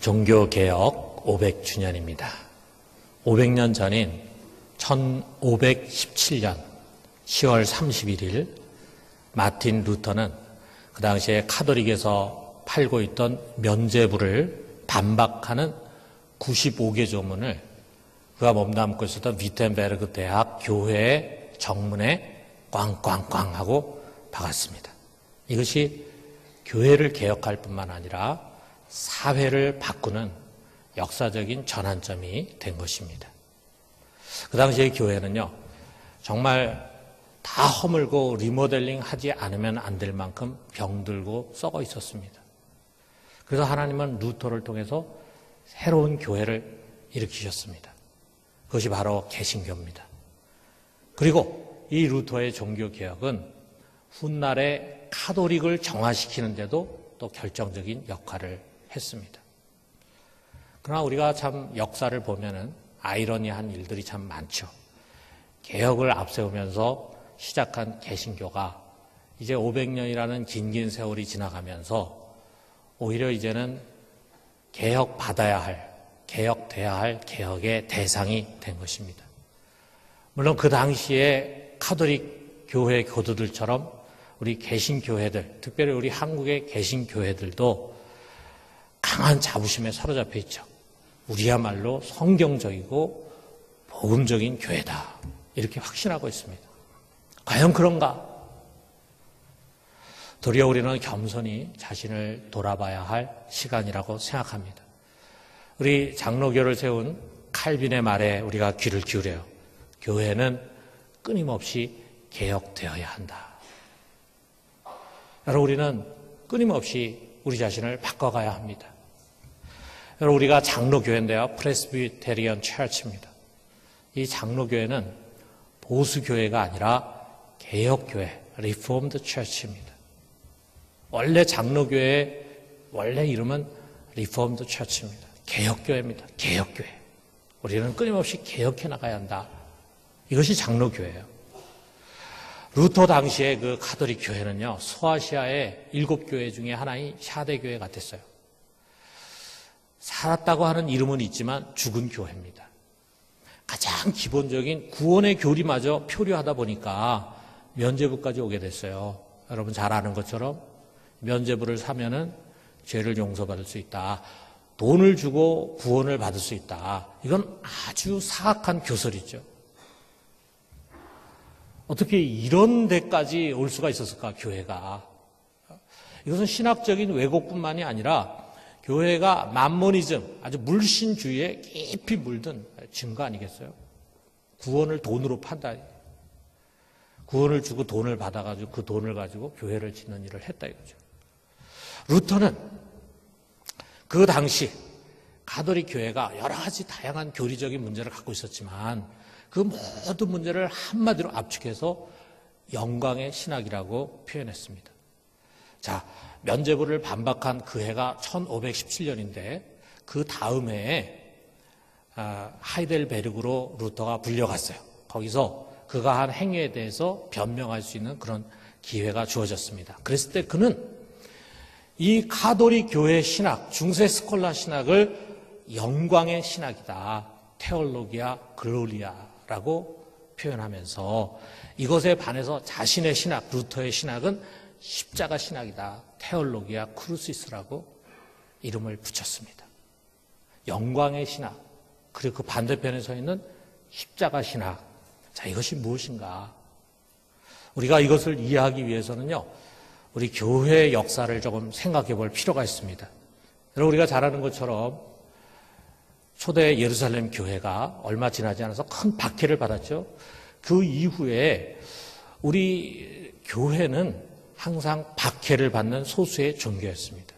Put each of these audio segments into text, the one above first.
종교개혁 500주년입니다. 500년 전인 1517년 10월 31일 마틴 루터는 그 당시에 카톨릭에서 팔고 있던 면죄부를 반박하는 95개 조문을 그가 몸담고 있었던 위텐베르그 대학 교회의 정문에 꽝꽝꽝 하고 박았습니다. 이것이 교회를 개혁할 뿐만 아니라 사회를 바꾸는 역사적인 전환점이 된 것입니다. 그 당시의 교회는요, 정말 다 허물고 리모델링 하지 않으면 안 될 만큼 병들고 썩어 있었습니다. 그래서 하나님은 루터를 통해서 새로운 교회를 일으키셨습니다. 그것이 바로 개신교입니다. 그리고 이 루터의 종교개혁은 훗날에 카톨릭을 정화시키는데도 또 결정적인 역할을 했습니다. 그러나 우리가 참 역사를 보면은 아이러니한 일들이 참 많죠. 개혁을 앞세우면서 시작한 개신교가 이제 500년이라는 긴긴 세월이 지나가면서 오히려 이제는 개혁받아야 할, 개혁돼야 할 개혁의 대상이 된 것입니다. 물론 그 당시에 카톨릭 교회 교도들처럼 우리 개신교회들, 특별히 우리 한국의 개신교회들도 강한 자부심에 사로잡혀 있죠. 우리야말로 성경적이고 복음적인 교회다. 이렇게 확신하고 있습니다. 과연 그런가? 도리어 우리는 겸손히 자신을 돌아봐야 할 시간이라고 생각합니다. 우리 장로교를 세운 칼빈의 말에 우리가 귀를 기울여요. 교회는 끊임없이 개혁되어야 한다. 여러분, 우리는 끊임없이 우리 자신을 바꿔가야 합니다. 여러분, 우리가 장로교회인데요, 프레스비테리언 처치입니다. 이 장로교회는 보수교회가 아니라 개혁교회, 리포엄드 처치입니다. 원래 장로교회의 원래 이름은 리포엄드 처치입니다. 개혁교회입니다. 개혁교회. 우리는 끊임없이 개혁해 나가야 한다. 이것이 장로교회예요. 루터 당시의 그 카톨릭 교회는요, 소아시아의 7교회 중에 하나인 샤데교회 같았어요. 살았다고 하는 이름은 있지만 죽은 교회입니다. 가장 기본적인 구원의 교리마저 표류하다 보니까 면죄부까지 오게 됐어요. 여러분 잘 아는 것처럼 면죄부를 사면은 죄를 용서받을 수 있다. 돈을 주고 구원을 받을 수 있다. 이건 아주 사악한 교설이죠. 어떻게 이런 데까지 올 수가 있었을까, 교회가. 이것은 신학적인 왜곡뿐만이 아니라 교회가 맘모니즘, 아주 물신주의에 깊이 물든 증거 아니겠어요? 구원을 돈으로 판다. 구원을 주고 돈을 받아가지고 그 돈을 가지고 교회를 짓는 일을 했다 이거죠. 루터는 그 당시 가톨릭 교회가 여러 가지 다양한 교리적인 문제를 갖고 있었지만 그 모든 문제를 한마디로 압축해서 영광의 신학이라고 표현했습니다. 자, 면죄부를 반박한 그 해가 1517년인데 그 다음 해에 하이델베르크로 루터가 불려갔어요. 거기서 그가 한 행위에 대해서 변명할 수 있는 그런 기회가 주어졌습니다. 그랬을 때 그는 이 카톨릭 교회 신학, 중세 스콜라 신학을 영광의 신학이다. 테올로기아 글로리아라고 표현하면서 이것에 반해서 자신의 신학, 루터의 신학은 십자가 신학이다. 테올로기아 크루시스라고 이름을 붙였습니다. 영광의 신학, 그리고 그 반대편에 서 있는 십자가 신학. 자, 이것이 무엇인가? 우리가 이것을 이해하기 위해서는요, 우리 교회의 역사를 조금 생각해 볼 필요가 있습니다. 여러분, 우리가 잘 아는 것처럼 초대 예루살렘 교회가 얼마 지나지 않아서 큰 박해를 받았죠. 그 이후에 우리 교회는 항상 박해를 받는 소수의 종교였습니다.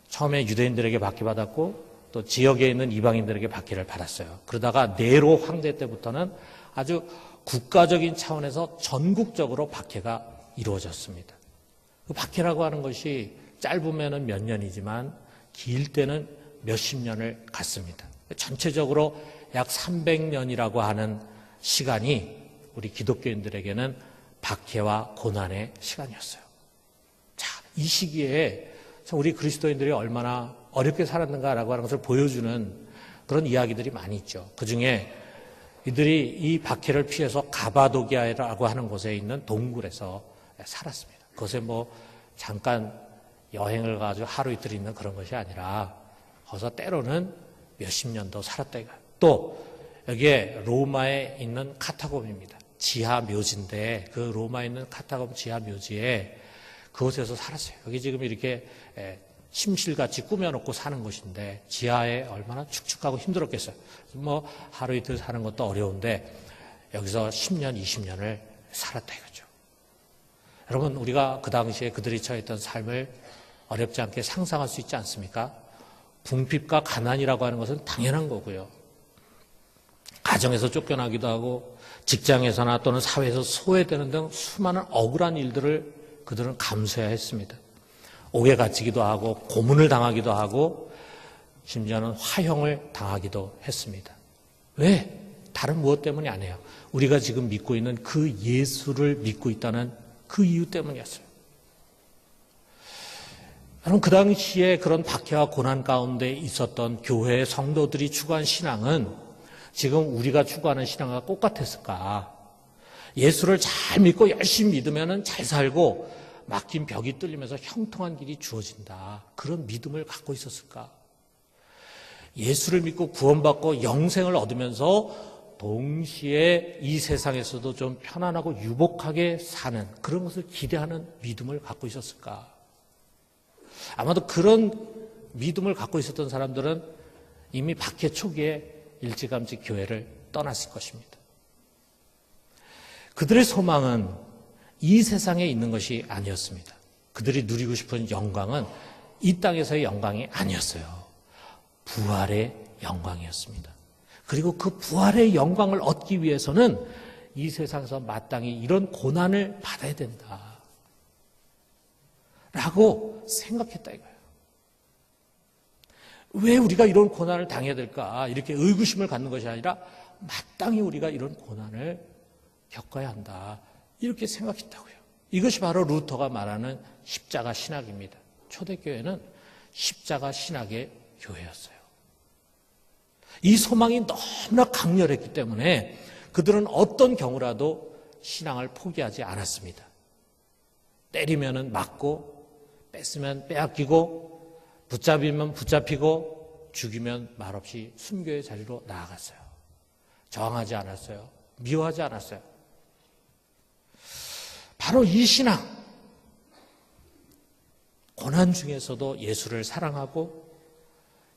처음에 유대인들에게 박해받았고 또 지역에 있는 이방인들에게 박해를 받았어요. 그러다가 네로 황제 때부터는 아주 국가적인 차원에서 전국적으로 박해가 이루어졌습니다. 그 박해라고 하는 것이 짧으면 몇 년이지만 길 때는 몇십 년을 갔습니다. 전체적으로 약 300년이라고 하는 시간이 우리 기독교인들에게는 박해와 고난의 시간이었어요. 자, 이 시기에 우리 그리스도인들이 얼마나 어렵게 살았는가라고 하는 것을 보여주는 그런 이야기들이 많이 있죠. 그중에 이들이 이 박해를 피해서 가바도기아라고 하는 곳에 있는 동굴에서 살았습니다. 그것에 뭐 잠깐 여행을 가지고 하루 이틀 있는 그런 것이 아니라 거기서 때로는 몇십 년도 살았다 이거예요. 또 여기에 로마에 있는 카타콤입니다. 지하 묘지인데 그 로마에 있는 카타콤 지하 묘지에 그곳에서 살았어요. 여기 지금 이렇게 침실같이 꾸며놓고 사는 곳인데 지하에 얼마나 축축하고 힘들었겠어요. 뭐 하루 이틀 사는 것도 어려운데 여기서 10년, 20년을 살았다 이거죠. 여러분, 우리가 그 당시에 그들이 처했던 삶을 어렵지 않게 상상할 수 있지 않습니까? 궁핍과 가난이라고 하는 것은 당연한 거고요. 가정에서 쫓겨나기도 하고 직장에서나 또는 사회에서 소외되는 등 수많은 억울한 일들을 그들은 감수해야 했습니다. 옥에 갇히기도 하고 고문을 당하기도 하고 심지어는 화형을 당하기도 했습니다. 왜? 다른 무엇 때문이 아니에요. 우리가 지금 믿고 있는 그 예수를 믿고 있다는 그 이유 때문이었어요. 여러분, 그 당시에 그런 박해와 고난 가운데 있었던 교회의 성도들이 추구한 신앙은 지금 우리가 추구하는 신앙과 똑같았을까? 예수를 잘 믿고 열심히 믿으면 잘 살고 막힌 벽이 뚫리면서 형통한 길이 주어진다. 그런 믿음을 갖고 있었을까? 예수를 믿고 구원받고 영생을 얻으면서 동시에 이 세상에서도 좀 편안하고 유복하게 사는 그런 것을 기대하는 믿음을 갖고 있었을까? 아마도 그런 믿음을 갖고 있었던 사람들은 이미 박해 초기에 일찌감치 교회를 떠났을 것입니다. 그들의 소망은 이 세상에 있는 것이 아니었습니다. 그들이 누리고 싶은 영광은 이 땅에서의 영광이 아니었어요. 부활의 영광이었습니다. 그리고 그 부활의 영광을 얻기 위해서는 이 세상에서 마땅히 이런 고난을 받아야 된다. 라고 생각했다 이거예요. 왜 우리가 이런 고난을 당해야 될까? 이렇게 의구심을 갖는 것이 아니라 마땅히 우리가 이런 고난을 겪어야 한다. 이렇게 생각했다고요. 이것이 바로 루터가 말하는 십자가 신학입니다. 초대교회는 십자가 신학의 교회였어요. 이 소망이 너무나 강렬했기 때문에 그들은 어떤 경우라도 신앙을 포기하지 않았습니다. 때리면은 맞고 뺐으면 빼앗기고 붙잡이면 붙잡히고 죽이면 말없이 순교의 자리로 나아갔어요. 저항하지 않았어요. 미워하지 않았어요. 바로 이 신앙, 고난 중에서도 예수를 사랑하고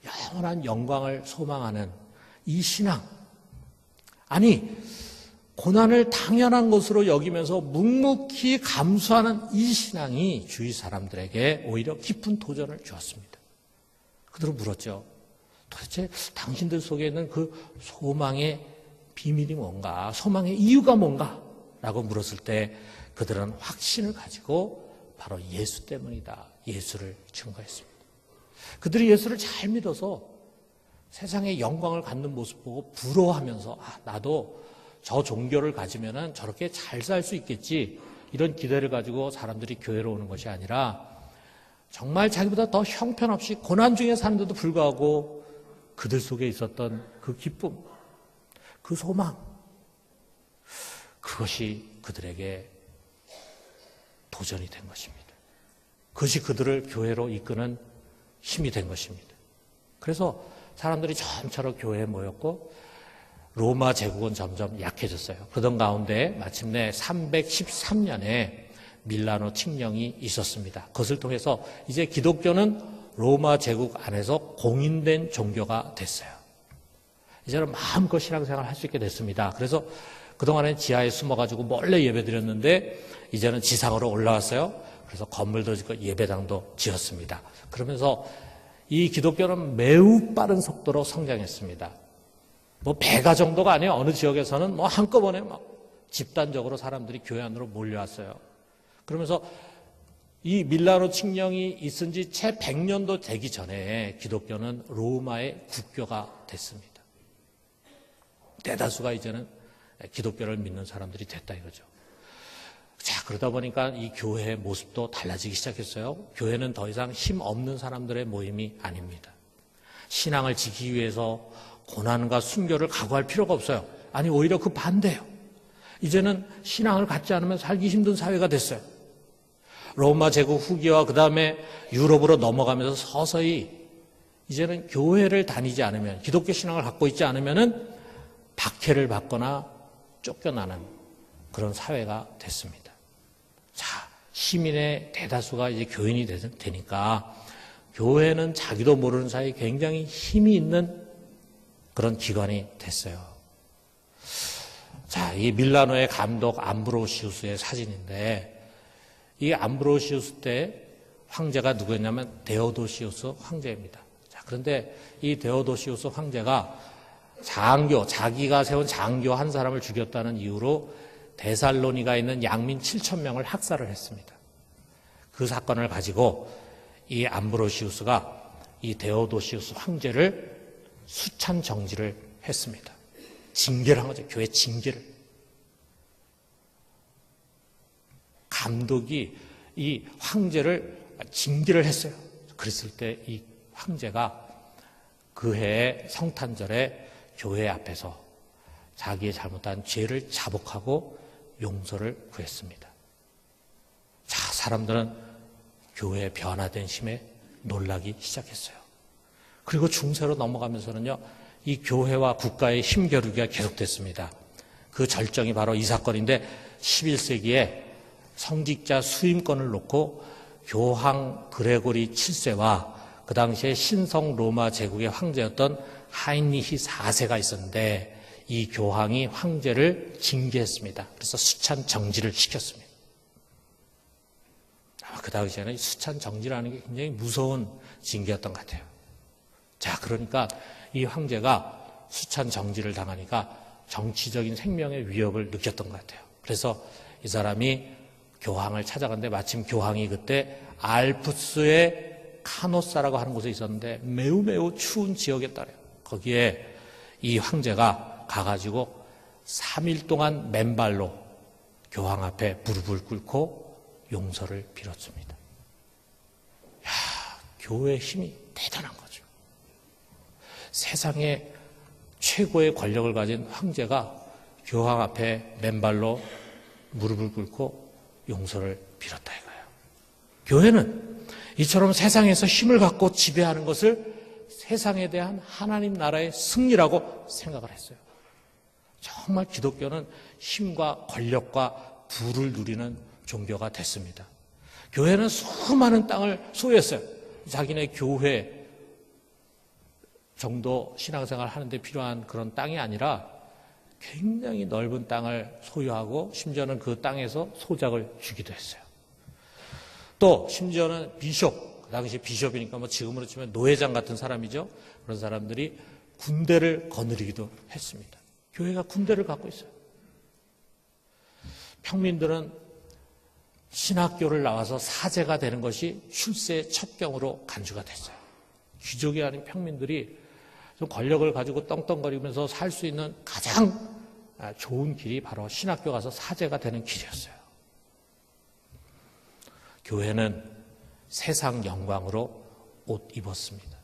영원한 영광을 소망하는 이 신앙, 아니 고난을 당연한 것으로 여기면서 묵묵히 감수하는 이 신앙이 주위 사람들에게 오히려 깊은 도전을 주었습니다. 그들은 물었죠. 도대체 당신들 속에 있는 그 소망의 비밀이 뭔가, 소망의 이유가 뭔가? 라고 물었을 때 그들은 확신을 가지고 바로 예수 때문이다. 예수를 증거했습니다. 그들이 예수를 잘 믿어서 세상의 영광을 갖는 모습 보고 부러워하면서 나도 저 종교를 가지면은 저렇게 잘 살 수 있겠지, 이런 기대를 가지고 사람들이 교회로 오는 것이 아니라 정말 자기보다 더 형편없이 고난 중에 사는데도 불구하고 그들 속에 있었던 그 기쁨, 그 소망, 그것이 그들에게 도전이 된 것입니다. 그것이 그들을 교회로 이끄는 힘이 된 것입니다. 그래서 사람들이 점차로 교회에 모였고 로마 제국은 점점 약해졌어요. 그런 가운데 마침내 313년에 밀라노 칙령이 있었습니다. 그것을 통해서 이제 기독교는 로마 제국 안에서 공인된 종교가 됐어요. 이제는 마음껏 신앙생활을 할 수 있게 됐습니다. 그래서 그동안엔 지하에 숨어가지고 몰래 예배드렸는데 이제는 지상으로 올라왔어요. 그래서 건물도 짓고 예배당도 지었습니다. 그러면서 이 기독교는 매우 빠른 속도로 성장했습니다. 뭐 배가 정도가 아니에요. 어느 지역에서는 뭐 한꺼번에 막 집단적으로 사람들이 교회 안으로 몰려왔어요. 그러면서 이 밀라노 칙령이 있은 지 채 100년도 되기 전에 기독교는 로마의 국교가 됐습니다. 대다수가 이제는 기독교를 믿는 사람들이 됐다 이거죠. 자, 그러다 보니까 이 교회의 모습도 달라지기 시작했어요. 교회는 더 이상 힘 없는 사람들의 모임이 아닙니다. 신앙을 지키기 위해서 고난과 순교를 각오할 필요가 없어요. 아니, 오히려 그 반대예요. 이제는 신앙을 갖지 않으면 살기 힘든 사회가 됐어요. 로마 제국 후기와 그 다음에 유럽으로 넘어가면서 서서히 이제는 교회를 다니지 않으면, 기독교 신앙을 갖고 있지 않으면은 박해를 받거나 쫓겨나는 그런 사회가 됐습니다. 자, 시민의 대다수가 이제 교인이 되니까 교회는 자기도 모르는 사이에 굉장히 힘이 있는 그런 기관이 됐어요. 자, 이 밀라노의 감독 암브로시우스의 사진인데, 이 암브로시우스 때 황제가 누구였냐면 데오도시우스 황제입니다. 자, 그런데 이 데오도시우스 황제가 자기가 세운 장교 한 사람을 죽였다는 이유로 데살로니가 있는 양민 7,000명을 학살을 했습니다. 그 사건을 가지고 이 암브로시우스가 이 데오도시우스 황제를 수찬 정지를 했습니다. 징계를 한 거죠. 교회 징계를. 감독이 이 황제를 징계를 했어요. 그랬을 때 이 황제가 그 해의 성탄절에 교회 앞에서 자기의 잘못한 죄를 자복하고 용서를 구했습니다. 자, 사람들은 교회의 변화된 심에 놀라기 시작했어요. 그리고 중세로 넘어가면서는요, 이 교회와 국가의 힘겨루기가 계속됐습니다. 그 절정이 바로 이 사건인데, 11세기에 성직자 수임권을 놓고 교황 그레고리 7세와 그 당시에 신성 로마 제국의 황제였던 하인리히 4세가 있었는데, 이 교황이 황제를 징계했습니다. 그래서 수찬 정지를 시켰습니다. 그 당시에는 수찬 정지라는 게 굉장히 무서운 징계였던 것 같아요. 자, 그러니까 이 황제가 수찬 정지를 당하니까 정치적인 생명의 위협을 느꼈던 것 같아요. 그래서 이 사람이 교황을 찾아갔는데, 마침 교황이 그때 알프스의 카노사라고 하는 곳에 있었는데 매우 추운 지역이었다래요. 거기에 이 황제가 가가지고 3일 동안 맨발로 교황 앞에 무릎을 꿇고 용서를 빌었습니다. 야, 교회의 힘이 대단한 거죠. 세상에 최고의 권력을 가진 황제가 교황 앞에 맨발로 무릎을 꿇고 용서를 빌었다 이거예요. 교회는 이처럼 세상에서 힘을 갖고 지배하는 것을 세상에 대한 하나님 나라의 승리라고 생각을 했어요. 정말 기독교는 힘과 권력과 부를 누리는 종교가 됐습니다. 교회는 수많은 땅을 소유했어요. 자기네 교회 정도 신앙생활 하는데 필요한 그런 땅이 아니라 굉장히 넓은 땅을 소유하고 심지어는 그 땅에서 소작을 주기도 했어요. 또 심지어는 비숍, 그 당시 비숍이니까 뭐 지금으로 치면 노회장 같은 사람이죠. 그런 사람들이 군대를 거느리기도 했습니다. 교회가 군대를 갖고 있어요. 평민들은 신학교를 나와서 사제가 되는 것이 출세의 첩경으로 간주가 됐어요. 귀족이 아닌 평민들이 좀 권력을 가지고 떵떵거리면서 살 수 있는 가장 좋은 길이 바로 신학교 가서 사제가 되는 길이었어요. 교회는 세상 영광으로 옷 입었습니다.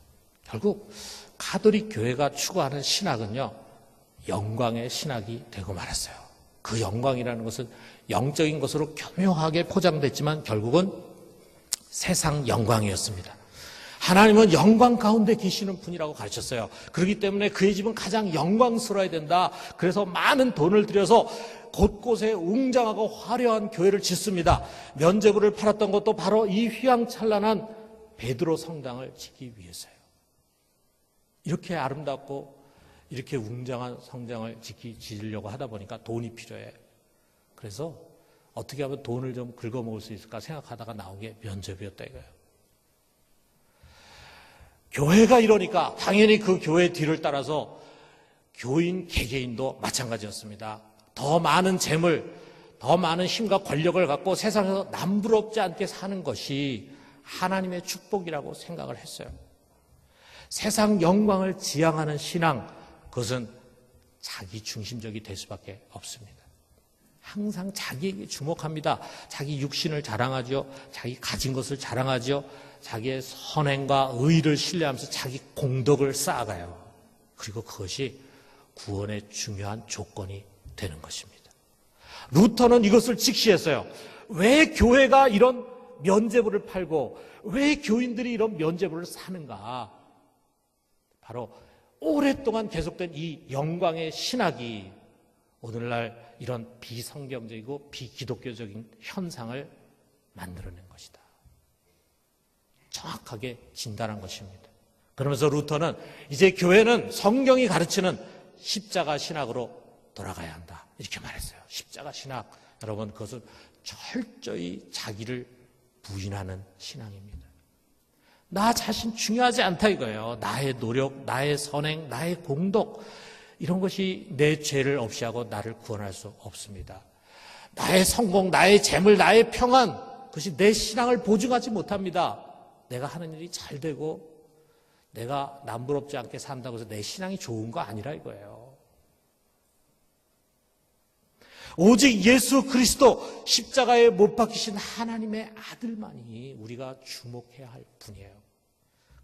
결국 가톨릭 교회가 추구하는 신학은요, 영광의 신학이 되고 말았어요. 그 영광이라는 것은 영적인 것으로 교묘하게 포장됐지만 결국은 세상 영광이었습니다. 하나님은 영광 가운데 계시는 분이라고 가르쳤어요. 그렇기 때문에 그의 집은 가장 영광스러워야 된다. 그래서 많은 돈을 들여서 곳곳에 웅장하고 화려한 교회를 짓습니다. 면제부를 팔았던 것도 바로 이 휘황찬란한 베드로 성당을 짓기 위해서예요. 이렇게 아름답고 이렇게 웅장한 성당을 지으려고 하다 보니까 돈이 필요해. 그래서 어떻게 하면 돈을 좀 긁어먹을 수 있을까 생각하다가 나온 게 면제부였다 이거예요. 교회가 이러니까 당연히 그 교회 뒤를 따라서 교인, 개개인도 마찬가지였습니다. 더 많은 재물, 더 많은 힘과 권력을 갖고 세상에서 남부럽지 않게 사는 것이 하나님의 축복이라고 생각을 했어요. 세상 영광을 지향하는 신앙, 그것은 자기 중심적이 될 수밖에 없습니다. 항상 자기에게 주목합니다. 자기 육신을 자랑하죠. 자기 가진 것을 자랑하죠. 자기의 선행과 의를 신뢰하면서 자기 공덕을 쌓아가요. 그리고 그것이 구원의 중요한 조건이 되는 것입니다. 루터는 이것을 직시했어요. 왜 교회가 이런 면죄부를 팔고 왜 교인들이 이런 면죄부를 사는가? 바로 오랫동안 계속된 이 영광의 신학이 오늘날 이런 비성경적이고 비기독교적인 현상을 만들어낸 것이다. 정확하게 진단한 것입니다. 그러면서 루터는 이제 교회는 성경이 가르치는 십자가 신학으로 돌아가야 한다. 이렇게 말했어요. 십자가 신학. 여러분, 그것은 철저히 자기를 부인하는 신앙입니다. 나 자신 중요하지 않다 이거예요. 나의 노력, 나의 선행, 나의 공덕, 이런 것이 내 죄를 없이하고 나를 구원할 수 없습니다. 나의 성공, 나의 재물, 나의 평안, 그것이 내 신앙을 보증하지 못합니다. 내가 하는 일이 잘 되고 내가 남부럽지 않게 산다고 해서 내 신앙이 좋은 거 아니라 이거예요. 오직 예수 그리스도 십자가에 못 박히신 하나님의 아들만이 우리가 주목해야 할 분이에요.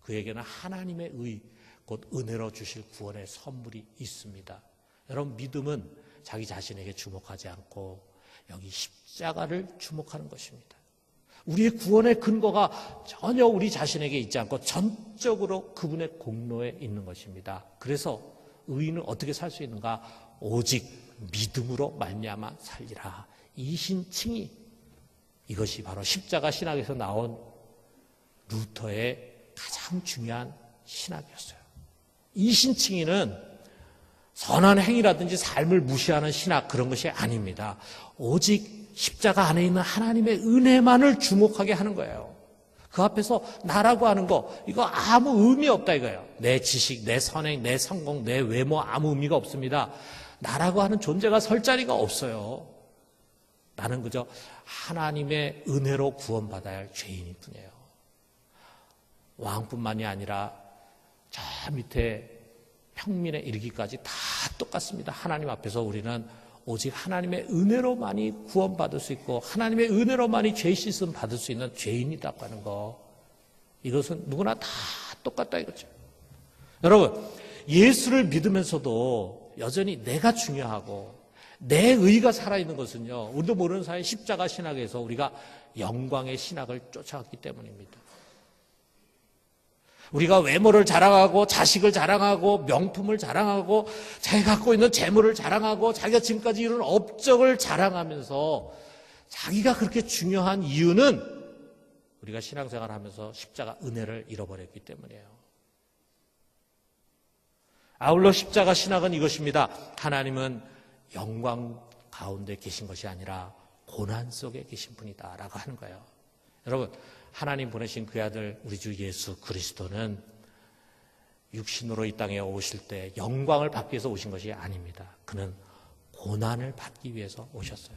그에게는 하나님의 의, 곧 은혜로 주실 구원의 선물이 있습니다. 여러분, 믿음은 자기 자신에게 주목하지 않고 여기 십자가를 주목하는 것입니다. 우리의 구원의 근거가 전혀 우리 자신에게 있지 않고 전적으로 그분의 공로에 있는 것입니다. 그래서 의인은 어떻게 살 수 있는가? 오직 믿음으로 말미암아 살리라. 이 신칭이, 이것이 바로 십자가 신학에서 나온 루터의 가장 중요한 신학이었어요. 이 신칭의는 선한 행위라든지 삶을 무시하는 신학, 그런 것이 아닙니다. 오직 십자가 안에 있는 하나님의 은혜만을 주목하게 하는 거예요. 그 앞에서 나라고 하는 거, 이거 아무 의미 없다 이거예요. 내 지식, 내 선행, 내 성공, 내 외모 아무 의미가 없습니다. 나라고 하는 존재가 설 자리가 없어요. 나는 그저 하나님의 은혜로 구원받아야 할 죄인일 뿐이에요. 왕뿐만이 아니라 저 밑에 평민에 이르기까지 다 똑같습니다. 하나님 앞에서 우리는 오직 하나님의 은혜로만이 구원받을 수 있고 하나님의 은혜로만이 죄 씻음 받을 수 있는 죄인이라고 하는 거, 이것은 누구나 다 똑같다 이거죠. 여러분, 예수를 믿으면서도 여전히 내가 중요하고 내 의가 살아있는 것은요, 우리도 모르는 사이에 십자가 신학에서 우리가 영광의 신학을 쫓아갔기 때문입니다. 우리가 외모를 자랑하고 자식을 자랑하고 명품을 자랑하고 자기가 갖고 있는 재물을 자랑하고 자기가 지금까지 이룬 업적을 자랑하면서 자기가 그렇게 중요한 이유는 우리가 신앙생활을 하면서 십자가 은혜를 잃어버렸기 때문이에요. 아울러 십자가 신학은 이것입니다. 하나님은 영광 가운데 계신 것이 아니라 고난 속에 계신 분이다 라고 하는 거예요. 여러분, 하나님 보내신 그 아들 우리 주 예수 그리스도는 육신으로 이 땅에 오실 때 영광을 받기 위해서 오신 것이 아닙니다. 그는 고난을 받기 위해서 오셨어요.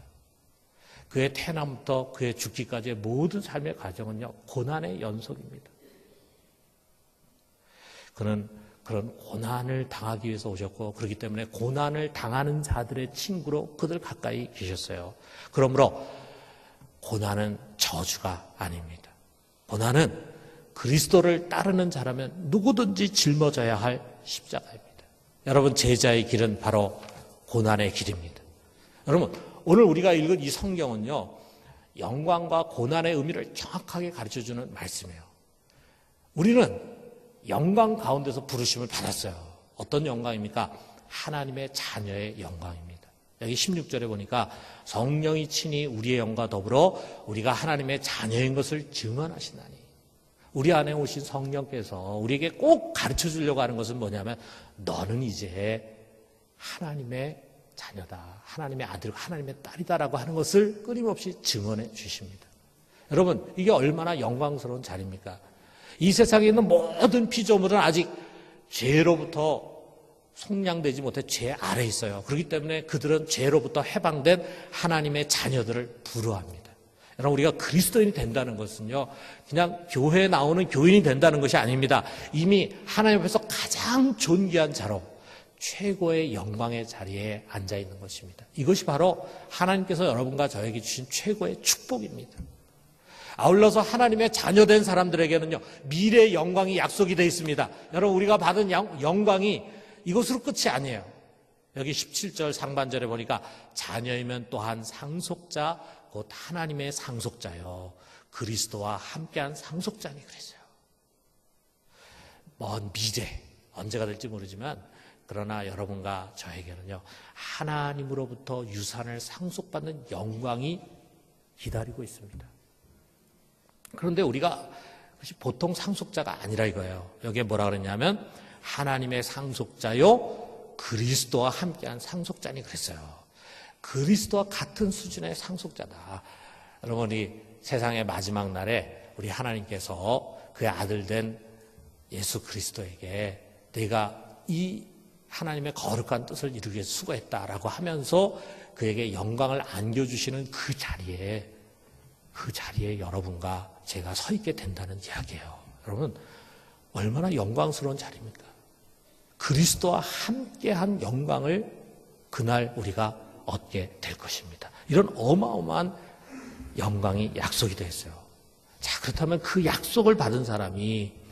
그의 태어남부터 그의 죽기까지의 모든 삶의 과정은요, 고난의 연속입니다. 그는 그런 고난을 당하기 위해서 오셨고, 그렇기 때문에 고난을 당하는 자들의 친구로 그들 가까이 계셨어요. 그러므로 고난은 저주가 아닙니다. 고난은 그리스도를 따르는 자라면 누구든지 짊어져야 할 십자가입니다. 여러분, 제자의 길은 바로 고난의 길입니다. 여러분, 오늘 우리가 읽은 이 성경은요, 영광과 고난의 의미를 정확하게 가르쳐주는 말씀이에요. 우리는 영광 가운데서 부르심을 받았어요. 어떤 영광입니까? 하나님의 자녀의 영광입니다. 여기 16절에 보니까 성령이 친히 우리의 영과 더불어 우리가 하나님의 자녀인 것을 증언하시나니, 우리 안에 오신 성령께서 우리에게 꼭 가르쳐 주려고 하는 것은 뭐냐면, 너는 이제 하나님의 자녀다, 하나님의 아들, 하나님의 딸이다라고 하는 것을 끊임없이 증언해 주십니다. 여러분, 이게 얼마나 영광스러운 자리입니까? 이 세상에 있는 모든 피조물은 아직 죄로부터 속량되지 못해 죄 아래에 있어요. 그렇기 때문에 그들은 죄로부터 해방된 하나님의 자녀들을 부러워합니다. 여러분, 우리가 그리스도인이 된다는 것은요, 그냥 교회에 나오는 교인이 된다는 것이 아닙니다. 이미 하나님 앞에서 가장 존귀한 자로, 최고의 영광의 자리에 앉아 있는 것입니다. 이것이 바로 하나님께서 여러분과 저에게 주신 최고의 축복입니다. 아울러서 하나님의 자녀된 사람들에게는요, 미래의 영광이 약속이 되어 있습니다. 여러분, 우리가 받은 영광이 이것으로 끝이 아니에요. 여기 17절 상반절에 보니까 자녀이면 또한 상속자, 곧 하나님의 상속자요, 그리스도와 함께한 상속자니 그랬어요. 먼 미래, 언제가 될지 모르지만 그러나 여러분과 저에게는요, 하나님으로부터 유산을 상속받는 영광이 기다리고 있습니다. 그런데 우리가 그것이 보통 상속자가 아니라 이거예요. 여기에 뭐라 그랬냐면 하나님의 상속자요, 그리스도와 함께한 상속자니 그랬어요. 그리스도와 같은 수준의 상속자다. 여러분이 세상의 마지막 날에 우리 하나님께서 그의 아들 된 예수 그리스도에게 내가 이 하나님의 거룩한 뜻을 이루기 위해서 수고했다라고 하면서 그에게 영광을 안겨주시는 그 자리에 여러분과 제가 서 있게 된다는 이야기예요. 여러분, 얼마나 영광스러운 자리입니까? 그리스도와 함께한 영광을 그날 우리가 얻게 될 것입니다. 이런 어마어마한 영광이 약속이 되어 있어요. 자, 그렇다면 그 약속을 받은 사람이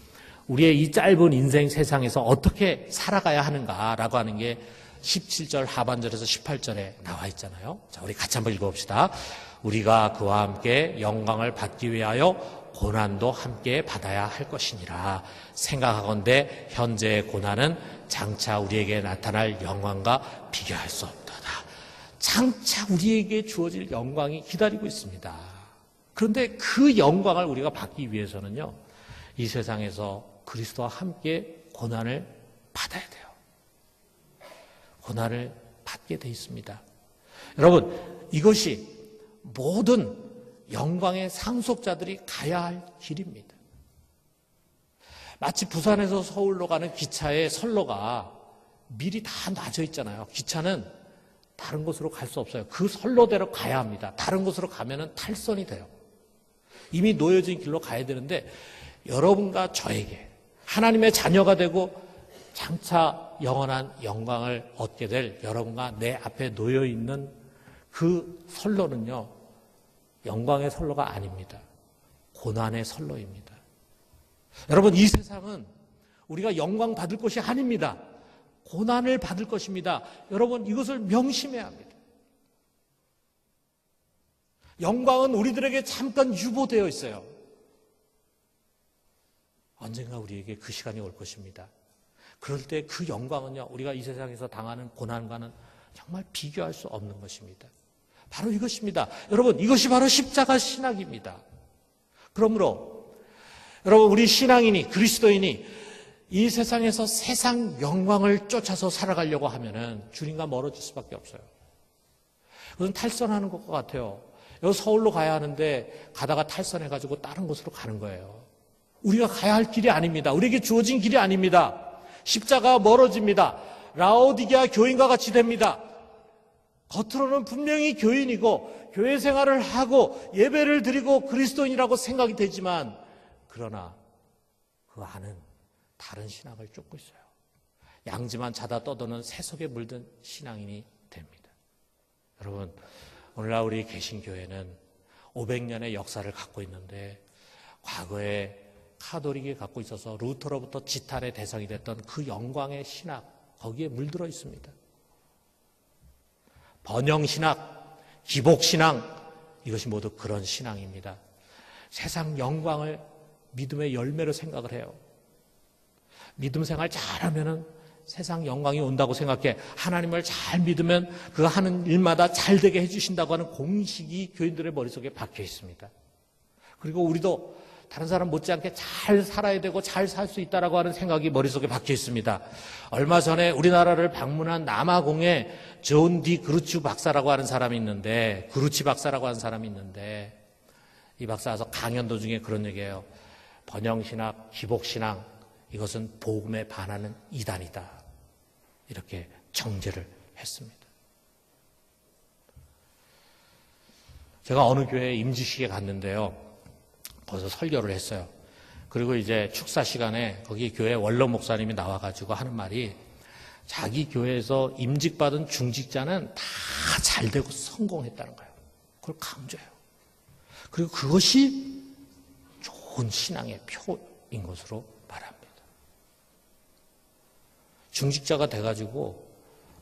우리의 이 짧은 인생 세상에서 어떻게 살아가야 하는가라고 하는 게 17절 하반절에서 18절에 나와 있잖아요. 자, 우리 같이 한번 읽어봅시다. 우리가 그와 함께 영광을 받기 위하여 고난도 함께 받아야 할 것이니라. 생각하건대 현재의 고난은 장차 우리에게 나타날 영광과 비교할 수 없도다. 장차 우리에게 주어질 영광이 기다리고 있습니다. 그런데 그 영광을 우리가 받기 위해서는요, 이 세상에서 그리스도와 함께 고난을 받아야 돼요. 고난을 받게 돼 있습니다. 여러분, 이것이 모든 영광의 상속자들이 가야 할 길입니다. 마치 부산에서 서울로 가는 기차의 선로가 미리 다 놔져 있잖아요. 기차는 다른 곳으로 갈 수 없어요. 그 선로대로 가야 합니다. 다른 곳으로 가면은 탈선이 돼요. 이미 놓여진 길로 가야 되는데 여러분과 저에게 하나님의 자녀가 되고 장차 영원한 영광을 얻게 될 여러분과 내 앞에 놓여 있는 그 선로는요, 영광의 선로가 아닙니다. 고난의 선로입니다. 여러분, 이 세상은 우리가 영광 받을 것이 아닙니다. 고난을 받을 것입니다. 여러분, 이것을 명심해야 합니다. 영광은 우리들에게 잠깐 유보되어 있어요. 언젠가 우리에게 그 시간이 올 것입니다. 그럴 때 그 영광은요, 우리가 이 세상에서 당하는 고난과는 정말 비교할 수 없는 것입니다. 바로 이것입니다. 여러분, 이것이 바로 십자가 신학입니다. 그러므로 여러분, 우리 신앙인이, 그리스도인이 이 세상에서 세상 영광을 쫓아서 살아가려고 하면은 주님과 멀어질 수밖에 없어요. 그건 탈선하는 것과 같아요. 여기 서울로 가야 하는데 가다가 탈선해가지고 다른 곳으로 가는 거예요. 우리가 가야 할 길이 아닙니다. 우리에게 주어진 길이 아닙니다. 십자가가 멀어집니다. 라오디게아 교인과 같이 됩니다. 겉으로는 분명히 교인이고 교회 생활을 하고 예배를 드리고 그리스도인이라고 생각이 되지만 그러나 그 안은 다른 신앙을 쫓고 있어요. 양지만 자다 떠도는 새속에 물든 신앙인이 됩니다. 여러분, 오늘날 우리 개신교회는 500년의 역사를 갖고 있는데 과거에 카톨릭이 갖고 있어서 루터로부터 지탄의 대상이 됐던 그 영광의 신학, 거기에 물들어 있습니다. 번영신학, 기복신앙, 이것이 모두 그런 신앙입니다. 세상 영광을 믿음의 열매로 생각을 해요. 믿음 생활 잘하면은 세상 영광이 온다고 생각해. 하나님을 잘 믿으면 그 하는 일마다 잘 되게 해주신다고 하는 공식이 교인들의 머릿속에 박혀 있습니다. 그리고 우리도 다른 사람 못지않게 잘 살아야 되고 잘 살 수 있다라고 하는 생각이 머릿속에 박혀 있습니다. 얼마 전에 우리나라를 방문한 남아공의 존 디 그루치 박사라고 하는 사람이 있는데, 이 박사 와서 강연 도중에 그런 얘기예요. 번영신학, 기복신앙, 이것은 복음에 반하는 이단이다. 이렇게 정죄를 했습니다. 제가 어느 교회에 임지식에 갔는데요. 거기서 설교를 했어요. 그리고 이제 축사 시간에 거기 교회 원로 목사님이 나와가지고 하는 말이, 자기 교회에서 임직받은 중직자는 다 잘되고 성공했다는 거예요. 그걸 강조해요. 그리고 그것이 좋은 신앙의 표인 것으로 말합니다. 중직자가 돼가지고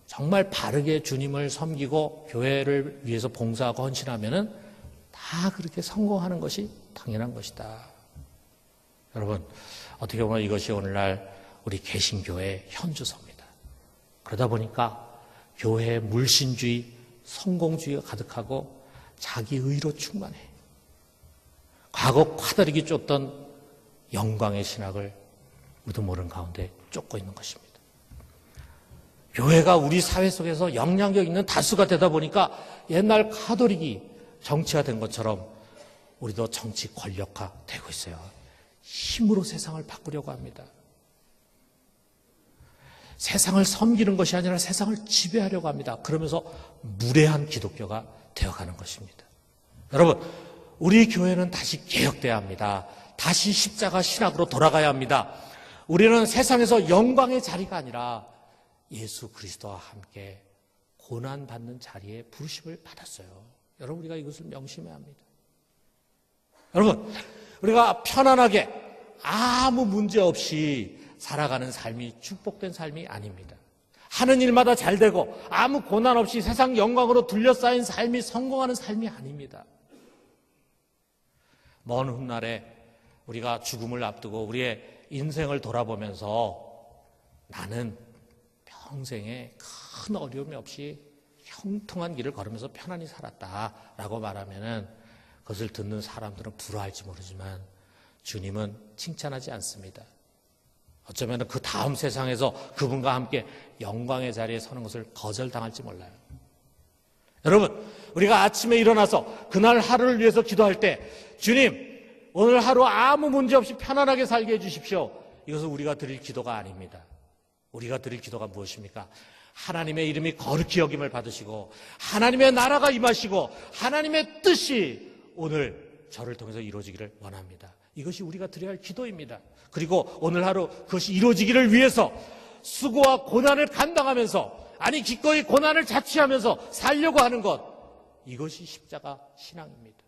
정말 바르게 주님을 섬기고 교회를 위해서 봉사하고 헌신하면은 다 그렇게 성공하는 것이 당연한 것이다. 여러분, 어떻게 보면 이것이 오늘날 우리 개신교회의 현주소입니다. 그러다 보니까 교회에 물신주의, 성공주의가 가득하고 자기 의로 충만해. 과거 과다르게 쫓던 영광의 신학을 우리도 모르는 가운데 쫓고 있는 것입니다. 교회가 우리 사회 속에서 영향력 있는 다수가 되다 보니까 옛날 가톨릭이 정치화된 것처럼 우리도 정치 권력화되고 있어요. 힘으로 세상을 바꾸려고 합니다. 세상을 섬기는 것이 아니라 세상을 지배하려고 합니다. 그러면서 무례한 기독교가 되어가는 것입니다. 여러분, 우리 교회는 다시 개혁돼야 합니다. 다시 십자가 신학으로 돌아가야 합니다. 우리는 세상에서 영광의 자리가 아니라 예수 그리스도와 함께 고난받는 자리에 부르심을 받았어요. 여러분, 우리가 이것을 명심해야 합니다. 여러분, 우리가 편안하게 아무 문제 없이 살아가는 삶이 축복된 삶이 아닙니다. 하는 일마다 잘 되고 아무 고난 없이 세상 영광으로 둘러싸인 삶이 성공하는 삶이 아닙니다. 먼 훗날에 우리가 죽음을 앞두고 우리의 인생을 돌아보면서 나는 평생에 큰 어려움이 없이 형통한 길을 걸으면서 편안히 살았다라고 말하면은 그것을 듣는 사람들은 부러워할지 모르지만 주님은 칭찬하지 않습니다. 어쩌면 그 다음 세상에서 그분과 함께 영광의 자리에 서는 것을 거절당할지 몰라요. 여러분, 우리가 아침에 일어나서 그날 하루를 위해서 기도할 때 주님, 오늘 하루 아무 문제 없이 편안하게 살게 해주십시오. 이것은 우리가 드릴 기도가 아닙니다. 우리가 드릴 기도가 무엇입니까? 하나님의 이름이 거룩히 여김을 받으시고 하나님의 나라가 임하시고 하나님의 뜻이 오늘 저를 통해서 이루어지기를 원합니다. 이것이 우리가 드려야 할 기도입니다. 그리고 오늘 하루 그것이 이루어지기를 위해서 수고와 고난을 감당하면서, 아니 기꺼이 고난을 자취하면서 살려고 하는 것, 이것이 십자가 신앙입니다.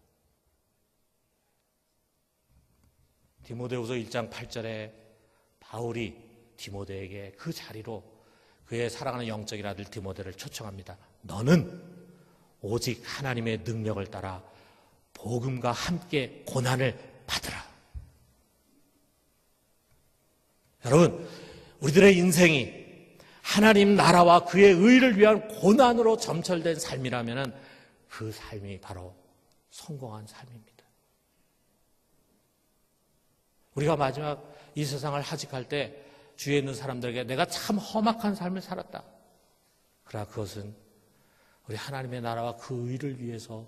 디모데후서 1장 8절에 바울이 디모데에게 그 자리로 그의 사랑하는 영적인 아들 디모데를 초청합니다. 너는 오직 하나님의 능력을 따라 복음과 함께 고난을 받으라. 여러분, 우리들의 인생이 하나님 나라와 그의 의를 위한 고난으로 점철된 삶이라면 그 삶이 바로 성공한 삶입니다. 우리가 마지막 이 세상을 하직할 때 주위에 있는 사람들에게 내가 참 험악한 삶을 살았다, 그러나 그것은 우리 하나님의 나라와 그 의를 위해서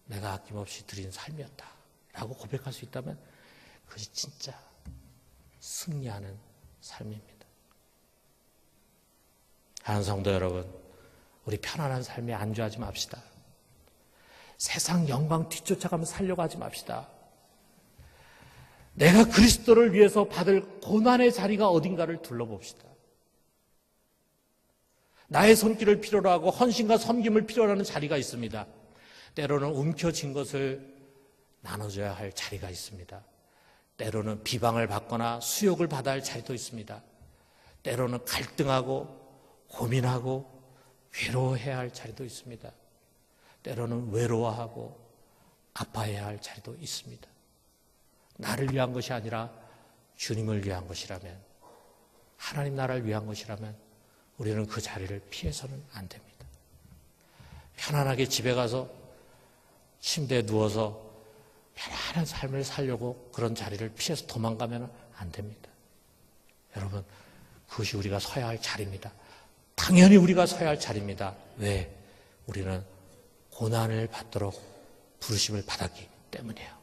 내가 아낌없이 드린 삶이었다 라고 고백할 수 있다면 그것이 진짜 승리하는 삶입니다. 하나님 성도 여러분, 우리 편안한 삶에 안주하지 맙시다. 세상 영광 뒤쫓아가며 살려고 하지 맙시다. 내가 그리스도를 위해서 받을 고난의 자리가 어딘가를 둘러봅시다. 나의 손길을 필요로 하고 헌신과 섬김을 필요로 하는 자리가 있습니다. 때로는 움켜쥔 것을 나눠줘야 할 자리가 있습니다. 때로는 비방을 받거나 수욕을 받아야 할 자리도 있습니다. 때로는 갈등하고 고민하고 괴로워해야 할 자리도 있습니다. 때로는 외로워하고 아파해야 할 자리도 있습니다. 나를 위한 것이 아니라 주님을 위한 것이라면, 하나님 나라를 위한 것이라면 우리는 그 자리를 피해서는 안 됩니다. 편안하게 집에 가서 침대에 누워서 편안한 삶을 살려고 그런 자리를 피해서 도망가면 안 됩니다. 여러분, 그것이 우리가 서야 할 자리입니다. 당연히 우리가 서야 할 자리입니다. 왜? 우리는 고난을 받도록 부르심을 받았기 때문이에요.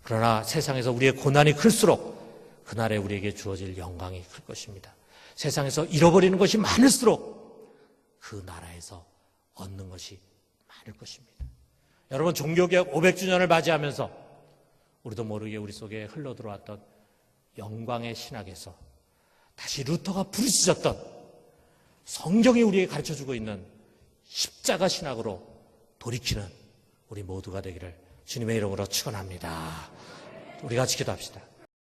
그러나 세상에서 우리의 고난이 클수록 그날에 우리에게 주어질 영광이 클 것입니다. 세상에서 잃어버리는 것이 많을수록 그 나라에서 얻는 것이 많을 것입니다. 여러분, 종교개혁 500주년을 맞이하면서 우리도 모르게 우리 속에 흘러들어왔던 영광의 신학에서 다시 루터가 부르짖었던 성경이 우리에게 가르쳐주고 있는 십자가 신학으로 돌이키는 우리 모두가 되기를 주님의 이름으로 축원합니다. 우리 같이 기도합시다.